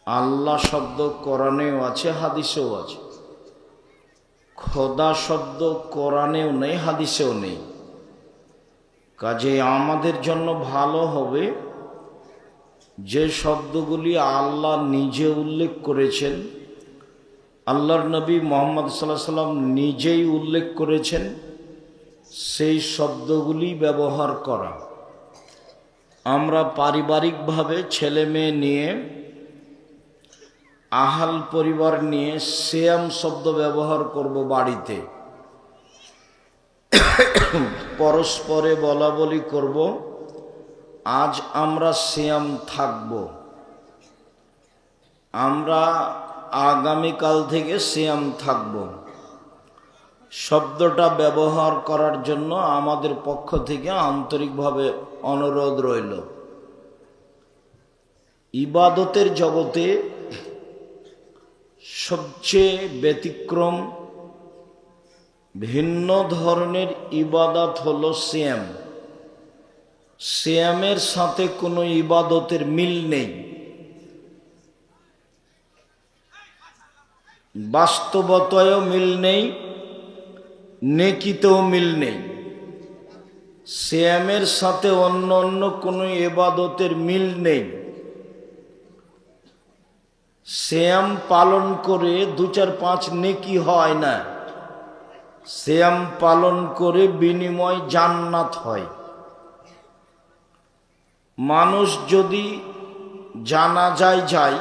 আল্লাহ শব্দ কোরআনেও আছে, হাদিসেও আছে। খোদা শব্দ কোরআনেও নেই, হাদিসেও নেই। কাজে আমাদের জন্য ভালো হবে যে শব্দগুলি আল্লাহ নিজে উল্লেখ করেছেন, আল্লাহর নবী মুহাম্মদ সাল্লাল্লাহু আলাইহি সাল্লাম নিজেই উল্লেখ করেছেন, সেই শব্দগুলি ব্যবহার করা। আমরা পারিবারিকভাবে ছেলে মেয়ে নিয়ে, আহাল পরিবার নিয়ে সিয়াম শব্দ ব্যবহার করব বাড়িতে। পরস্পরে বলা বলি করব, আজ আমরা সিয়াম থাকব, আমরা আগামীকাল থেকে সিয়াম থাকব। শব্দটা ব্যবহার করার জন্য আমাদের পক্ষ থেকে আন্তরিকভাবে অনুরোধ রইল। ইবাদতের জগতে সবচেয়ে ব্যতিক্রম ভিন্ন ধরনের ইবাদত হলো সিয়াম। সিয়ামের সাথে কোনো ইবাদতের মিল নেই, বাস্তবতায়ও মিল নেই, নেকিতেও মিল নেই। সিয়ামের সাথে অন্য অন্য কোনো ইবাদতের মিল নেই। সিয়াম পালন করে 2-4-5 নেকি হয় না, সিয়াম পালন করে বিনিময় জান্নাত হয়। মানুষ যদি জানাজায় যায়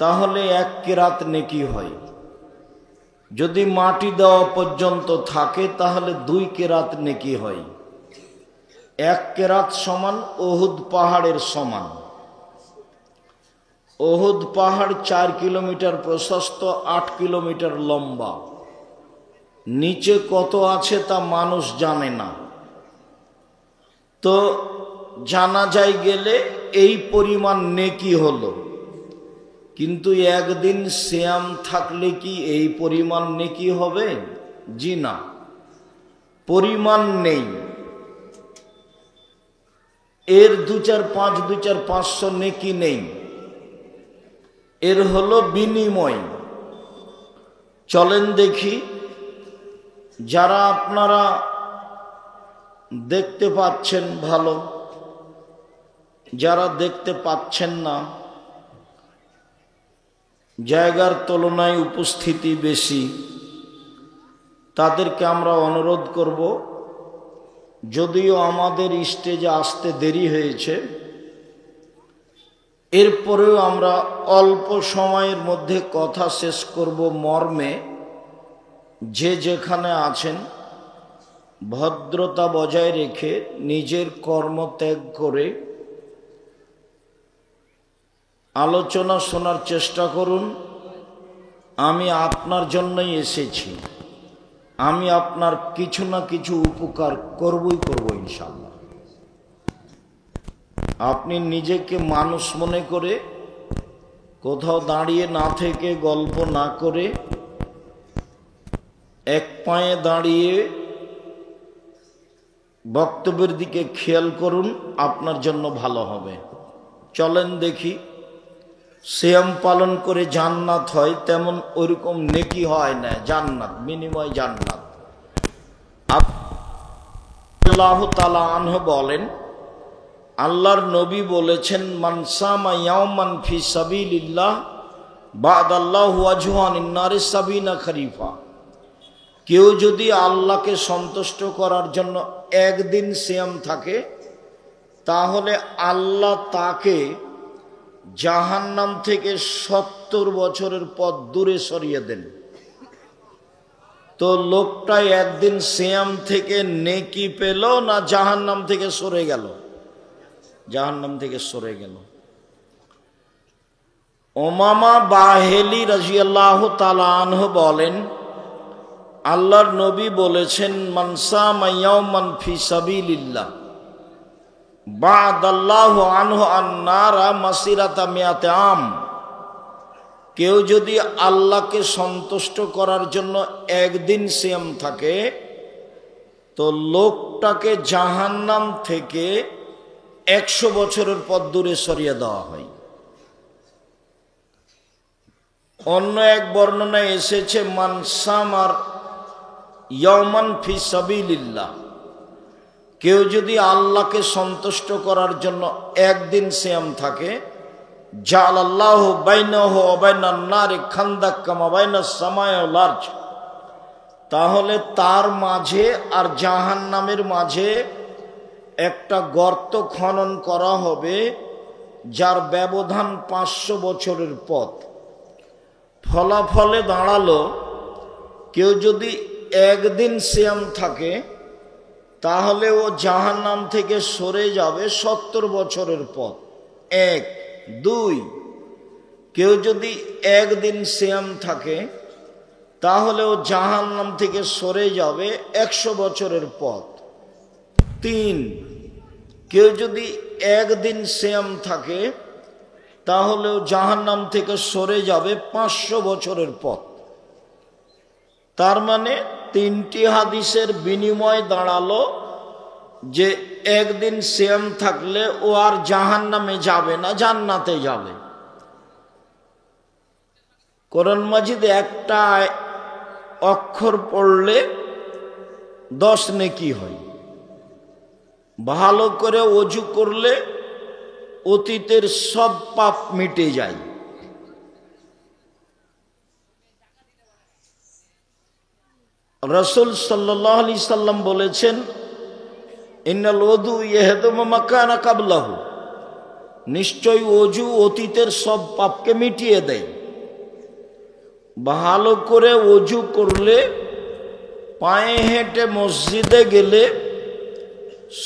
তাহলে 1 কেরাত নেকি হয়, যদি মাটি দেওয়া পর্যন্ত থাকে তাহলে 2 কেরাত নেকি হয়। 1 কেরাত সমান উহুদ পাহাড়ের সমান। উহুদ পাহাড় 4 কিলোমিটার প্রশস্ত, 8 কিলোমিটার লম্বা। নিচে কত আছে তা মানুষ জানে না। তো জানাজায় গেলে এই পরিমাণ নেকি হলো, কিন্তু একদিন সিয়াম থাকলে কি এই পরিমাণ নেকি হবে? জি না, পরিমাণ নেই। এর 2-4-5 2-4-500 নেকি নেই, এর হলো বিনিময়। চলেন দেখি, যারা আপনারা দেখতে পাচ্ছেন ভালো, যারা দেখতে পাচ্ছেন না, জায়গার তুলনায় উপস্থিতি বেশি, তাদেরকে আমরা অনুরোধ করব, যদিও আমাদের স্টেজে আসতে দেরি হয়েছে, এরপরেও আমরা অল্প সময়ের মধ্যে কথা শেষ করব মর্মে যে যেখানে আছেন ভদ্রতা বজায় রেখে নিজের কর্ম ত্যাগ করে আলোচনা শোনার চেষ্টা করুন। আমি আপনার জন্যই এসেছি, আমি আপনার কিছু না কিছু উপকার করবই করব ইনশাআল্লাহ। আপনি নিজেকে মানুষ মনে করে কোথাও দাঁড়িয়ে না থেকে, গল্প না করে, এক পায়ে দাঁড়িয়ে বক্তব্যের দিকে খেয়াল করুন, আপনার জন্য ভালো হবে। চলেন দেখি, সিয়াম পালন করে জান্নাত হয়, তেমন ওইরকম নেকি হয় না, জান্নাত, বিনিময় জান্নাত। আল্লাহ তাআলা আনহু বলেন, আল্লাহর নবী বলেছেন, মান সামা ইয়াওমান ফি সাবিলিল্লাহ বা'দাল্লাহু ওয়াজহু আনিন নারি 70 খরিফা। কেউ যদি আল্লাহকে সন্তুষ্ট করার জন্য একদিন সিয়াম থাকে, তাহলে আল্লাহ তাকে জাহান্নাম থেকে 70 বছরের পথ দূরে সরিয়ে দেন। তো লোকটা একদিন সিয়াম থেকে নেকি পেল না জাহান্নাম থেকে সরে গেল? জাহান্নাম থেকে সরে গেল। উমামা বাহেলি রাদিয়াল্লাহু তাআলা আনহু বলেন, আল্লাহর নবী বলেছেন, মান সামা ইয়াওমান ফি সাবিলিল্লাহ বা'দাল্লাহু আনহু আন-নারা মাসিরাতা মিয়াতে আম। কেউ যদি আল্লাহকে সন্তুষ্ট করার জন্য একদিন সিয়াম থাকে, তো লোকটাকে জাহান্নাম থেকে 100 বছরের পথ দূরে সরিয়ে দেওয়া হয়। অন্য এক বর্ণনায় এসেছে মান সামার ইয়াওমান ফি সাবিলিল্লাহ, কেউ যদি আল্লাহকে সন্তুষ্ট করার জন্য একদিন সিয়াম থাকে, জাআলাল্লাহু বাইনাহু ওয়া বাইনান নারি খান্দাক কামা বাইনাস সামাই ওয়াল আরজ, তাহলে তার মাঝে আর জাহান্নামের মাঝে একটা গর্ত খনন করা হবে, যার ব্যবধান 500 বছরের পথ। ফলাফলে দাঁড়ালো, কেউ যদি একদিন সিয়াম থাকে তাহলে ও জাহান্নাম থেকে সরে যাবে 70 বছরের পথ। 1 2, কেউ যদি একদিন সিয়াম থাকে তাহলে ও জাহান্নাম থেকে সরে যাবে 100 বছরের পথ। 3, কেউ যদি একদিন সিয়াম থাকে তাহলে ও জাহান্নাম থেকে সরে যাবে 500 বছরের পথ। তার মানে 3টি হাদিসের বিনিময় দাঁড়ালো যে একদিন সিয়াম থাকলে ও আর জাহান্নামে যাবে না, জান্নাতে যাবে। কোরআন মাজিদ একটা অক্ষর পড়লে 10 নেকি হয়। ভালো করে ওযু করলে অতীতের সব পাপ মিটে যায়। রাসূল সাল্লাল্লাহু আলাইহি সাল্লাম বলেছেন, ইন্নাল ওযু ইয়াহদুমু মা কানা ক্বাবলাহু, নিশ্চয় ওযু অতীতের সব পাপকে মিটিয়ে দেয়। ভালো করে ওযু করলে, পায়ে হেঁটে মসজিদে গেলে,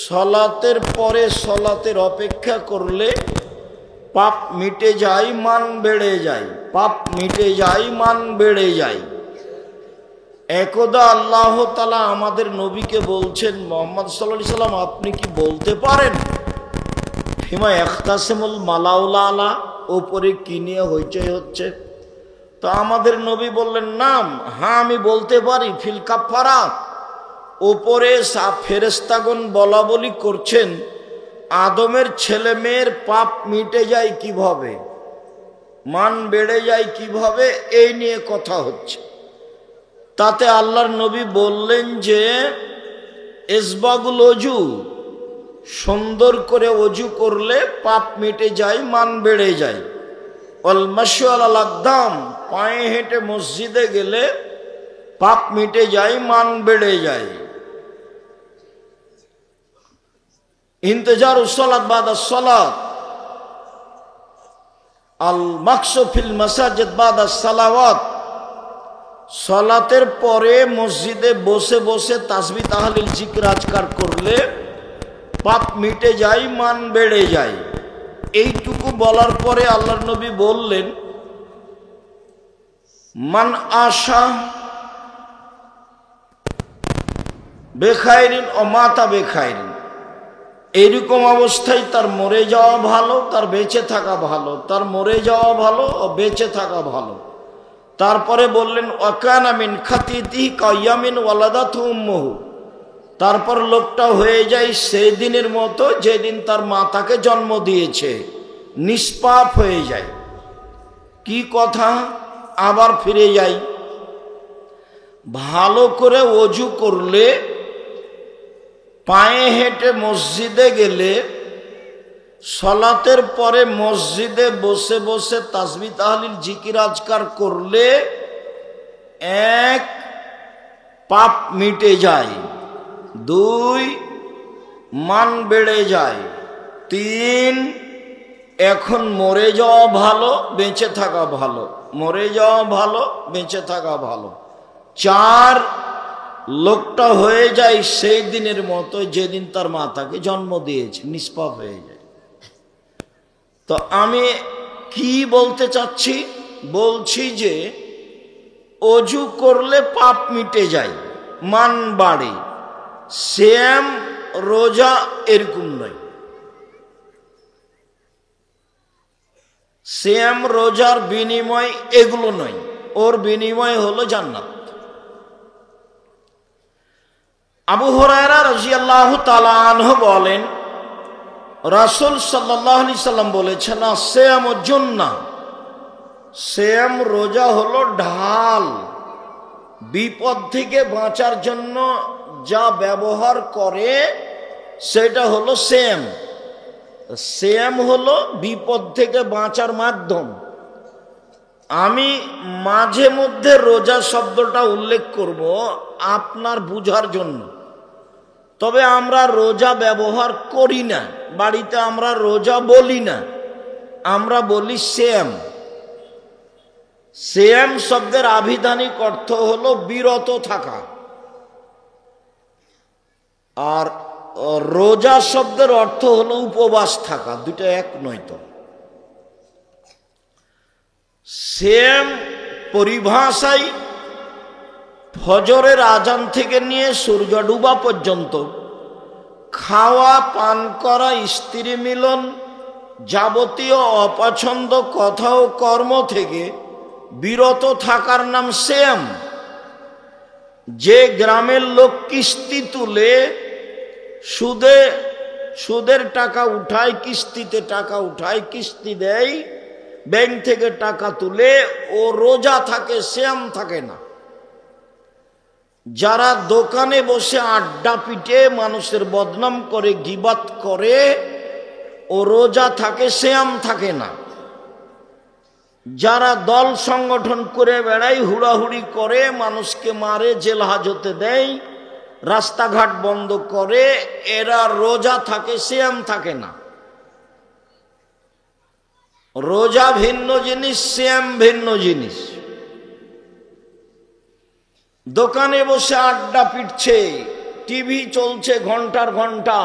সলাতের পরে সলাতের অপেক্ষা করলে পাপ মিটে যায়, মান বেড়ে যায়। পাপ মিটে যায়, মান বেড়ে যায়। একদা আল্লাহ তাআলা আমাদের নবীকে বলছেন, মুহাম্মদ সাল্লাল্লাহু আলাইহি সাল্লাম, আপনি কি বলতে পারেন ফিমা ইখতাসিমুল মালাউল আলা, ওপরে কি নিয়ে হইচই হচ্ছে? তো আমাদের নবী বললেন, নাম, হ্যাঁ আমি বলতে পারি, ফিল কাফারাত, ওপরে ফেরেশতাগণ বলা বলি করছেন আদমের ছেলে মেয়ের পাপ মিটে যায় কিভাবে, মান বেড়ে যায় কিভাবে, এই নিয়ে কথা হচ্ছে। তাতে আল্লাহর নবী বললেন যে ইসবাগুল ওযু, সুন্দর করে ওযু করলে পাপ মিটে যায়, মান বেড়ে যায়। ওয়াল মাশু আলাল আকদাম, পায়ে হেঁটে মসজিদে গেলে পাপ মিটে যায়, মান বেড়ে যায়। ইন্তেজারুস সালাত বাদাস সালাত, আল মাকসু ফিল মাসাজিদ বাদাস সালাওয়াত, সালাতের পরে মসজিদে বসে বসে তাসবিহ তাহলিল জিকির আজকার করলে পাপ মিটে যায়, মান বেড়ে যায়। এইটুকু বলার পরে আল্লাহর নবী বললেন, মান আশা বেখাইরিন ও মাতা বেখাইরিন, এইরকম অবস্থায় তার মরে যাওয়া ভালো, তার বেঁচে থাকা ভালো, তার মরে যাওয়া ভালো ও বেঁচে থাকা ভালো। তারপরে বললেন, ওয়াকানা মিন খাতিতিহি কায়ামিন ওয়ালাদাতহু উম্মুহু, তারপর লোকটা হয়ে যায় সেই দিনের মতো যেদিন তার মা তাকে জন্ম দিয়েছে, নিষ্পাপ হয়ে যায়। কি কথা, আবার ফিরে যাই। ভালো করে ওযু করলে, পায়ে হেঁটে মসজিদে গেলে, সালাতের পরে মসজিদে বসে বসে তাসবিহ তাহলিল জিকির আজকার করলে 1 পাপ মিটে যায়, 2 মান বেড়ে যায়, 3 এখন মরে যাওয়া ভালো, বেঁচে থাকা ভালো, মরে যাওয়া ভালো, বেঁচে থাকা ভালো, 4 লোকটা হয়ে যায় সেই দিনের মতো যেদিন তার মা তাকে জন্ম দিয়েছে, নিষ্পাপ হয়ে যায়। তো আমি কি বলতে চাচ্ছি, বলছি যে ওযু করলে পাপ মিটে যায়, মান বাড়ে। সিয়াম রোজা এরকম নয়। সিয়াম রোজার বিনিময় এগুলো নয়, ওর বিনিময় হলো জান্নাত। আবু হুরায়রা রাদিয়াল্লাহু তাআলা আনহু বলেন, রাসূল সাল্লাল্লাহু আলাইহি সাল্লাম বলেছেন, সিয়ামুজ জান্নাহ, সিয়াম রোজা হলো ঢাল, বিপদ থেকে বাঁচার জন্য যা ব্যবহার করে সেটা হলো সিয়াম। সিয়াম হলো বিপদ থেকে বাঁচার মাধ্যম। আমি মাঝে মধ্যে রোজা শব্দটা উল্লেখ করব আপনার বুঝার জন্য, তবে আমরা রোজা ব্যবহার করি না, বাড়িতে আমরা রোজা বলি না, আমরা বলি সিয়াম। সিয়াম শব্দের আভিধানিক অর্থ হলো বিরত থাকা, আর রোজা শব্দের অর্থ হলো উপবাস থাকা, দুটো এক নয় তো। সিয়াম পরিভাষায় ফজরের আজান থেকে নিয়ে সূর্য ডুবা পর্যন্ত খাওয়া, পান করা, স্ত্রী মিলন, যাবতীয় অপছন্দ কথা ও কর্ম থেকে বিরত থাকার নাম সিয়াম। যে গ্রামের লোক কিস্তি তুলে সুদের টাকা উঠায়, কিস্তিতে টাকা উঠায়, কিস্তি দেয়, ব্যাংক থেকে টাকা তুলে, ও রোজা থাকে, সিয়াম থাকে না। যারা দোকানে বসে আড্ডা পিটে মানুষের বদনাম করে, গীবাত করে, ও রোজা থাকে, সিয়াম থাকে না। যারা দল সংগঠন করে বেড়ায়, হুড়াহুড়ি করে, মানুষকে মারে, জেল হাজতে দেয়, রাস্তাঘাট বন্ধ করে, এরা রোজা থাকে, সিয়াম থাকে না। রোজা ভিন্ন জিনিস, সিয়াম ভিন্ন জিনিস। দোকানে বসে আড্ডা পিটছে, টিভি চলছে ঘন্টার ঘন্টা,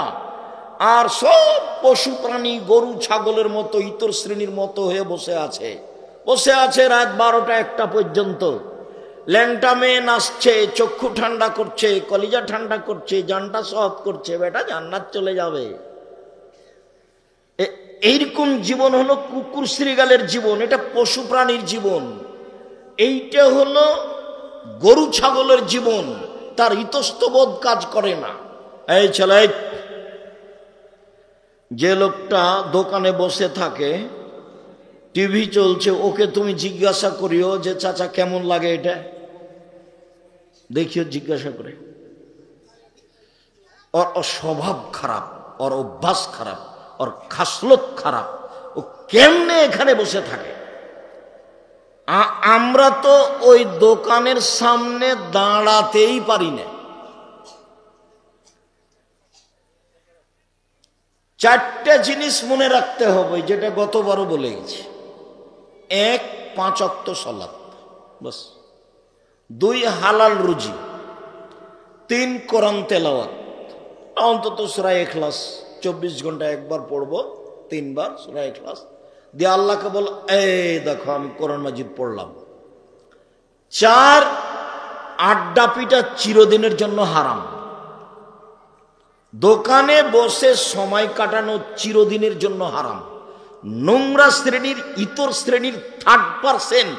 আর সব পশু প্রাণী গরু ছাগলের মতো ইতর শ্রেণীর মতো হয়ে বসে আছে রাত 12টা-1টা পর্যন্ত। ল্যাংটা মেয়ে নাচছে, চক্ষু ঠান্ডা করছে, কলিজা ঠান্ডা করছে, জানটা সহজ করছে, বেটা জান্নাত চলে যাবে। এইরকম জীবন হলো কুকুর শ্রীগালের জীবন, এটা পশু প্রাণীর জীবন। এইটা হলো গরু ছাগলের জীবন, তার ইতস্তবোধ কাজ করে না। এই ছেলে, যে লোকটা দোকানে বসে থাকে, টিভি চলছে, ওকে তুমি জিজ্ঞাসা করিও যে চাচা কেমন লাগে এটা, দেখিও জিজ্ঞাসা করে। ওর স্বভাব খারাপ, ওর অভ্যাস খারাপ, ওর খাসলত খারাপ, ও কেমনে এখানে বসে থাকে। আমরা তো ওই দোকানের সামনে দাঁড়াতেই পারি না। 4টে জিনিস মনে রাখতে হবে, যেটা গতবারও বলে গেছি। 1, 5 ওয়াক্ত সালাত, বাস। 2, হালাল রুজি। 3, কোরআন তেলাওয়াত, অন্তত সূরা ইখলাস 24 ঘন্টা একবার পড়বো, 3 বার সূরা ইখলাস দিয়ে আল্লাহকে বল, এই দেখো আমি কোরআন মাজিদ পড়লাম। 4, আড্ডা পিটা চিরদিনের জন্য হারাম। দোকানে বসে সময় কাটানো চিরদিনের জন্য হারাম। নোংরা শ্রেণীর, ইতর শ্রেণীর, 3rd%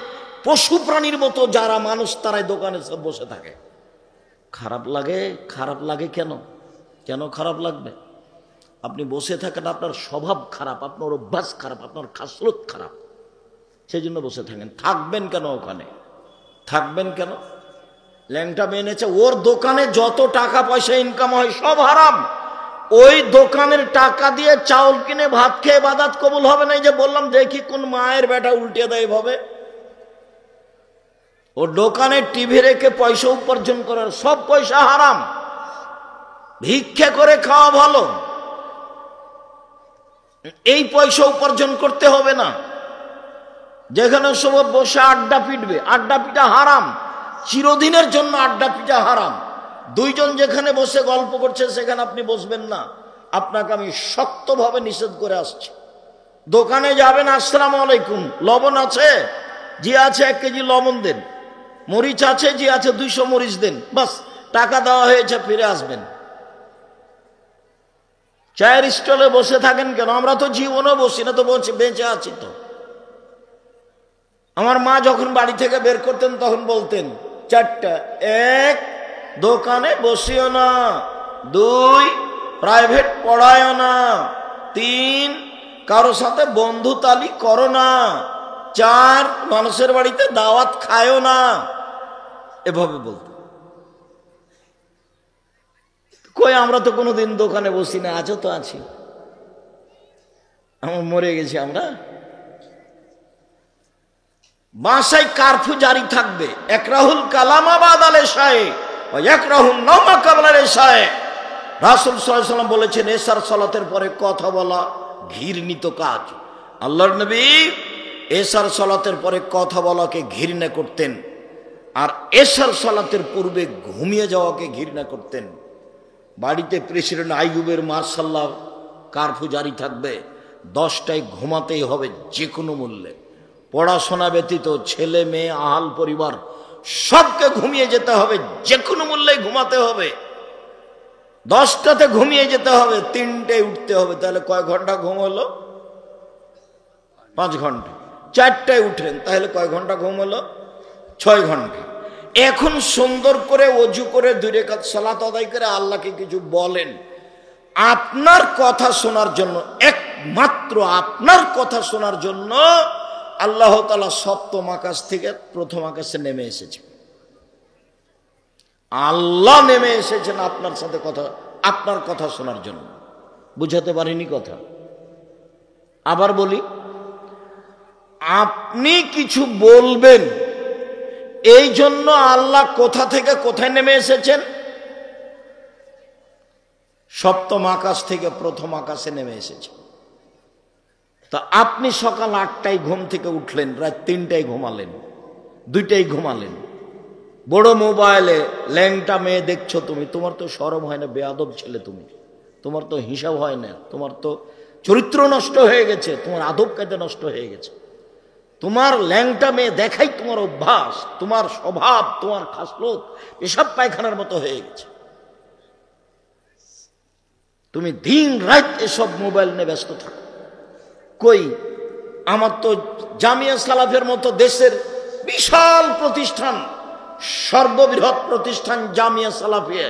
পশু প্রাণীর মতো যারা মানুষ, তারাই দোকানে সব বসে থাকে। খারাপ লাগে। খারাপ লাগে কেন? কেন খারাপ লাগবে? আপনি বসে থাকেন, আপনার স্বভাব খারাপ, আপনার অভ্যাস খারাপ, আপনার খাসলত খারাপ, সেই জন্য বসে থাকেন। থাকবেন কেন ওখানে? থাকবেন কেন? ল্যাংটা মেনেছে, ওর দোকানে যত টাকা পয়সা ইনকাম হয় সব হারাম। ওই দোকানের টাকা দিয়ে চাউল কিনে ভাত খেয়ে ইবাদত কবুল হবে না। এই যে বললাম, দেখি কোন মায়ের বেটা উল্টে দেয় ভাবে। ও দোকানে টিভি রেখে পয়সা উপার্জন করার, সব পয়সা হারাম। ভিক্ষা করে খাওয়া ভালো, এই পয়সা উপার্জন করতে হবে না। যেখানে সব বসে আড্ডা পিটবে, আড্ডা পিটা হারাম, চিরদিনের জন্য আড্ডা পিটা হারাম। 2 জন যেখানে বসে গল্প করছে সেখানে আপনি বসবেন না, আপনাকে আমি শক্তভাবে নিষেধ করে আসছি। দোকানে যাবেন, আসসালামু আলাইকুম, লবণ আছে? জি আছে, 1 কেজি লবণ দেন। মরিচ আছে? জি আছে, 200 মরিচ দেন। বাস, টাকা দেওয়া হয়েছে, ফিরে আসবেন। চায়ের স্টলে বসে থাকেন কেন? আমরা তো জীবনও বসি না, তো বেঁচে আছি তো। আমার মা যখন বাড়ি থেকে বের করতেন তখন বলতেন 4টা: 1, দোকানে বসিও না। 2, প্রাইভেট পড়ায়ও না। 3, কারো সাথে বন্ধুতালি করো না। চার মানুষের বাড়িতে দাওয়াত খায়ও না, এভাবে বলতো। কই আমরা তো কোনোদিন দোকানে বসি না, আজও তো আছি, আমরা মরে গেছি আমরা। বাসায় কারফিউ জারি থাকবে, একরাহুল কালামা বাদাল এশায়ে ওয়া ইয়াকরাহুন নাওমা ক্বাবলাল এশায়ে। রাসূল সাল্লাল্লাহু আলাইহি ওয়াসাল্লাম বলেছেন এশার সালাতের পরে কথা বলা ঘৃণিত কাজ। আল্লাহর নবী এশার সালাতের পরে কথা বলাকে ঘৃণা করতেন, আর এশার সালাতের পূর্বে ঘুমিয়ে যাওয়াকে ঘৃণা করতেন। বাড়িতে প্রেসিডেন্ট আইয়ুবের মাশাআল্লাহ কারফিউ জারি থাকবে, 10টায় ঘুমাতেই হবে যে কোনো মূল্যে। পড়াশোনা ব্যতীত ছেলে মেয়ে আহাল পরিবার সবকে ঘুমিয়ে যেতে হবে, যে কোনো মূল্যে ঘুমাতে হবে। 10টাতে ঘুমিয়ে যেতে হবে, 3টায় উঠতে হবে। তাহলে কয় ঘন্টা ঘুম হলো? 5 ঘন্টা। 4টায় উঠেন, তাহলে কয় ঘন্টা ঘুম হলো? 6 ঘন্টা। এখন সুন্দর করে ওযু করে 2 রাকাত সালাত আদায় করে আল্লাহকে কিছু বলেন, আপনার কথা শোনার জন্য, একমাত্র আপনার কথা শোনার জন্য আল্লাহ তাআলা সপ্তম আকাশ থেকে প্রথম আকাশে নেমে এসেছে। আল্লাহ নেমে এসেছেন আপনার সাথে কথা, আপনার কথা শোনার জন্য। বুঝাতে পারিনি কথা? আবার বলি, আপনি কিছু বলবেন, এই জন্য আল্লাহ কোথা থেকে কোথায় নেমে এসেছেন? সপ্তম আকাশ থেকে প্রথম আকাশে নেমে এসেছে। তা আপনি সকাল 8টায় ঘুম থেকে উঠলেন, রাত 3টায় ঘুমালেন, 2টায় ঘুমালেন, বড় মোবাইলে ল্যাংটা মেয়ে দেখছো তুমি, তোমার তো শরম হয় না? বেয়াদব ছেলে তুমি, তোমার তো হিসাব হয় না, তোমার তো চরিত্র নষ্ট হয়ে গেছে, তোমার আদব কায়দা নষ্ট হয়ে গেছে। তোমার ল্যাংটা মেয়ে দেখাই তোমার অভ্যাস, তোমার স্বভাব, তোমার খাসলত এসব পায়খানার মতো হয়ে গেছে। তুমি দিন রাত এসব মোবাইল নিয়ে ব্যস্ত থাকো। কই, আমার তো জামিয়া সালাফের মতো দেশের বিশাল প্রতিষ্ঠান, সর্ববৃহৎ প্রতিষ্ঠান জামিয়া সালাফিয়া,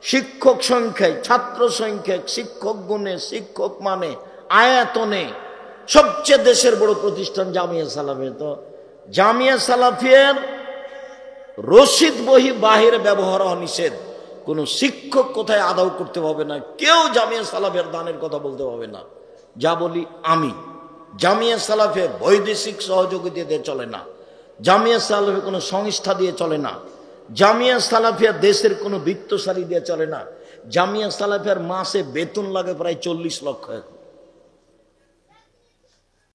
শিক্ষক সংখ্যায়, ছাত্র সংখ্যায়, শিক্ষক গুণে, শিক্ষক মানে, আয়াতনে সবচেয়ে দেশের বড় প্রতিষ্ঠান জামিয়া সালাফিয়া। তো জামিয়া সালাফিয়ার রশিদ বহি বাহিরে ব্যবহার নিষেধ। কোনো শিক্ষক কোথায় আদাও করতে হবে না, কেউ জামিয়া সালাফিয়ার দানের কথা বলতে হবে না। যা বলি আমি, জামিয়া সালাফিয়া বৈদেশিক সহযোগিতা দিয়ে চলে না, জামিয়া সালাফিয়া কোনো সংস্থা দিয়ে চলে না, জামিয়া সালাফিয়া দেশের কোনো বিত্তশালী দিয়ে চলে না। জামিয়া সালাফিয়ার মাসে বেতন লাগে প্রায় 40 লক্ষ।